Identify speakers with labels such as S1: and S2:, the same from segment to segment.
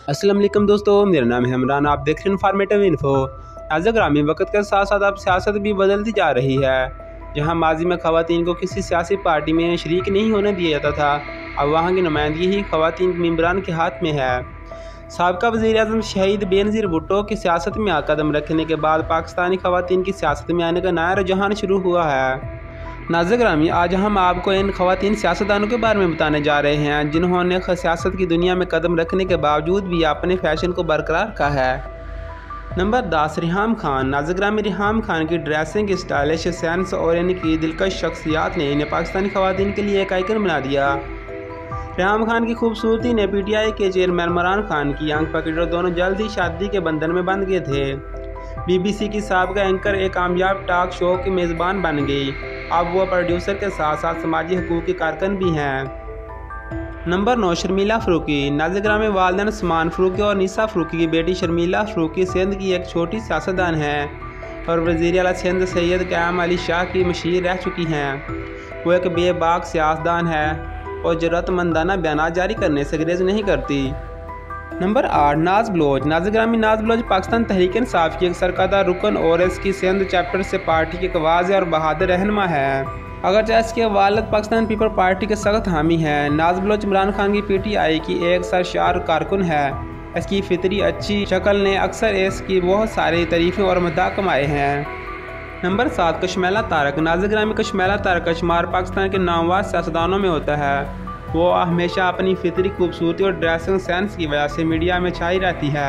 S1: अस्सलाम वालेकुम दोस्तों, मेरा नाम है इमरान। आप देख रहे हैं इन्फॉर्मेटिव इन्फो। नाज़-ए-गिरामी, वक्त के साथ साथ अब सियासत भी बदलती जा रही है। जहां माजी में ख़वातीन को किसी सियासी पार्टी में शरीक नहीं होने दिया जाता था, अब वहां की नुमाइंदगी ही ख़वातीन मेंबरान के हाथ में है। साबका वज़ीर-ए-आज़म शहीद बेनज़ीर भुट्टो की सियासत में कदम रखने के बाद पाकिस्तानी ख़वातीन की सियासत में आने का नया रुझान शुरू हुआ है। नाज़-ए-गिरामी, आज हम आपको इन ख़वातीन सियासतदानों के बारे में बताने जा रहे हैं जिन्होंने सियासत की दुनिया में कदम रखने के बावजूद भी अपने फैशन को बरकरार रखा है। नंबर 10, रिहाम खान। नाज़-ए-गिरामी, रिहाम खान की ड्रेसिंग, स्टाइलिश सेंस और इनकी दिलकश शख्सियत ने इन्हें पाकिस्तानी ख़वातीन के लिए एक आइकन बना दिया। रिहाम खान की खूबसूरती ने PTI के चेयरमैन इमरान खान की आंख पकड़ी और दोनों जल्द ही शादी के बंधन में बंध गए थे। BBC की साबिक़ा एंकर एक कामयाब टॉक शो की मेज़बान बन गई। अब वो प्रोड्यूसर के साथ साथ समाजी हकूक़ की कारकुन भी हैं। नंबर 9, शर्मिला फ़ारूकी। नाज़-ए-गिरामी, वालिदैन उस्मान फ़ारूकी और निसा फ़ारूकी की बेटी शर्मिला फ़ारूकी सिंध की एक छोटी सियासतदान हैं और वज़ीर आला सिंध सैयद क़याम अली शाह की मशीर रह चुकी हैं। वो एक बेबाक सियासतदान है और ज़रूरतमंदाना बयान जारी करने से गुरेज़ नहीं करती। नंबर 8, नाज बलोच। नाज़-ए-गिरामी, नाज बलोच पाकिस्तान तहरीक-ए-इंसाफ की एक सरकर्दा रुकन और इसकी सिंध चैप्टर से पार्टी की एक वाज़ेह और बहादुर रहनुमा है। अगरचे इसके वालिद पाकिस्तान पीपल पार्टी के सख्त हामी हैं। नाज बलोच इमरान खान की PTI की एक सरशार कारकुन है। इसकी फितरी अच्छी शक्ल ने अक्सर इसकी बहुत सारी तारीफ़ें और मदाह कमाए हैं। नंबर 7, कशमेला तारक। नाज़-ए-गिरामी, कशमेला तारक का शुमार पाकिस्तान के नामवर सियासतदानों में होता है। वो हमेशा अपनी फितरी खूबसूरती और ड्रेसिंग सेंस की वजह से मीडिया में छाई रहती है।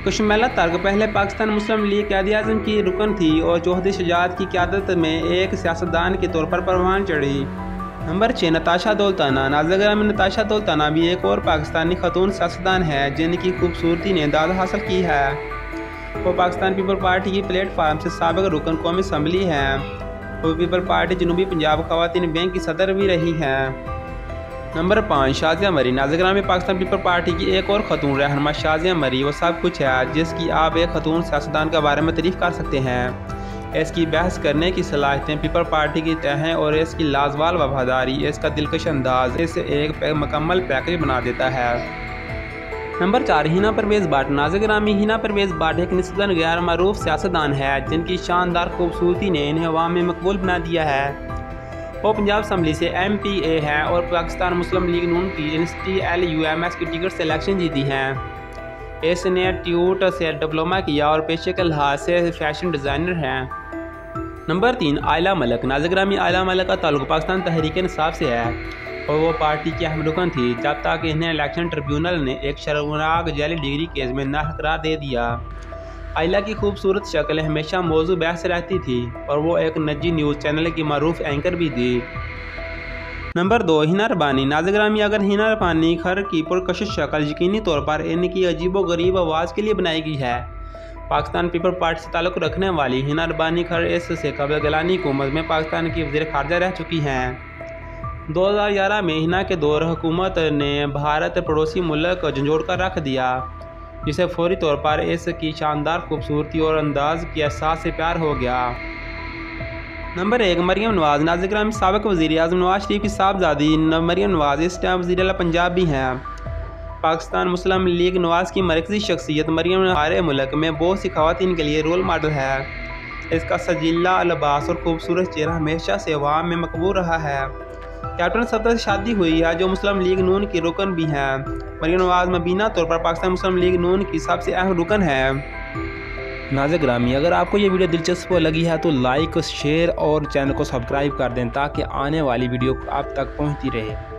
S1: कशमेला तारक पहले पाकिस्तान मुस्लिम लीग क़याद-ए-आज़म की रुकन थी और चौधरी शुजात की क़यादत में एक सियासतदान के तौर पर परवान चढ़ी। नंबर 6, नताशा दौलताना। नाज़-ए-गिरामी, नताशा दौलताना भी एक और पाकिस्तानी खातून सियासतदान है जिनकी खूबसूरती ने दाद हासिल की है। वो पाकिस्तान पीपल पार्टी की प्लेटफार्म से साबिक़ रुकन कौमी असम्बली हैं। वो पीपल पार्टी जनूबी पंजाब ख़वातीन बैंक की सदर भी रही हैं। नंबर 5, शाज़िया मरी। नाज़-ए-गिरामी, पाकिस्तान पीपल पार्टी की एक और खतून रहनुमा शाज़िया मरी वो सब कुछ है जिसकी आप एक खतून सियासतदान के बारे में तारीफ़ कर सकते हैं। इसकी बहस करने की सलाहियतें पीपल पार्टी की तय हैं और इसकी लाजवाब वफादारी, इसका दिलकश अंदाज इसे एक मुकम्मल पैकेज बना देता है। नंबर 4, हिना परवेज़ भट्ट। नाज़-ए-गिरामी, हिना परवेज़ भट्ट एक निस्बतन गैर मरूफ सियासतदान है जिनकी शानदार खूबसूरती ने इन्हें अवाम में मकबूल बना दिया है। वो पंजाब असम्बली से MPA है और पाकिस्तान मुस्लिम लीग नून की STLUMS की टिकट से इलेक्शन जीती हैं। इसने ट्यूट से डिप्लोमा किया और पेशे के लिहाज से फैशन डिज़ाइनर हैं। नंबर 3, आयला मलिक। नाज़-ए-गिरामी, आयला मलिक का ताल्लुक पाकिस्तान तहरीक-ए-इंसाफ से है और वो पार्टी की अहम रुकन थी जब तक इन्हें इलेक्शन ट्रिब्यूनल ने एक शर्मनाक जाली डिग्री केस में नाअहल करार दे दिया। आयला की खूबसूरत शक्ल हमेशा मौजू बहस रहती थी और वो एक निजी न्यूज़ चैनल की मरूफ एंकर भी थी। नंबर 2, हिना रब्बानी। नाज़-ए-गिरामी, अगर हिना रब्बानी खर की पुरकशिश शक्ल यकीनी तौर पर इनकी अजीबो गरीब आवाज़ के लिए बनाई गई है। पाकिस्तान पीपल पार्टी से ताल्लुक़ रखने वाली हिना रब्बानी खर इससे कबल गिलानी हुकूमत में पाकिस्तान की वज़ीर ख़ारजा रह चुकी हैं। 2011 में हिना के दौर हुकूमत ने भारत पड़ोसी मुल्क को झंझोड़ कर रख दिया जिसे फौरी तौर पर इसकी शानदार खूबसूरती और अंदाज के एहसास से प्यार हो गया। नंबर 1, मरियम नवाज़। नाज़-ए-गिरामी, साबिक़ वज़ीर-ए-आज़म नवाज शरीफ की साहबजादी मरियम नवाज़ इस टाइम वज़ीर आला पंजाब भी हैं। पाकिस्तान मुस्लिम लीग नवाज़ की मरकज़ी शख्सियत मरियम सारे मुल्क में बहुत सी ख़वातीन के लिए रोल मॉडल है। इसका सजीला लिबास और खूबसूरत चेहरा हमेशा से अवाम में मकबूल रहा है। कैप्टन सफदर से शादी हुई है जो मुस्लिम लीग नून की रुकन भी हैं। मरियम नवाज़ मुबीना तौर पर पाकिस्तान मुस्लिम लीग नून की सबसे अहम रुकन है। नाज़-ए-गिरामी, अगर आपको ये वीडियो दिलचस्प लगी है तो लाइक, शेयर और चैनल को सब्सक्राइब कर दें ताकि आने वाली वीडियो आप तक पहुंचती रहे।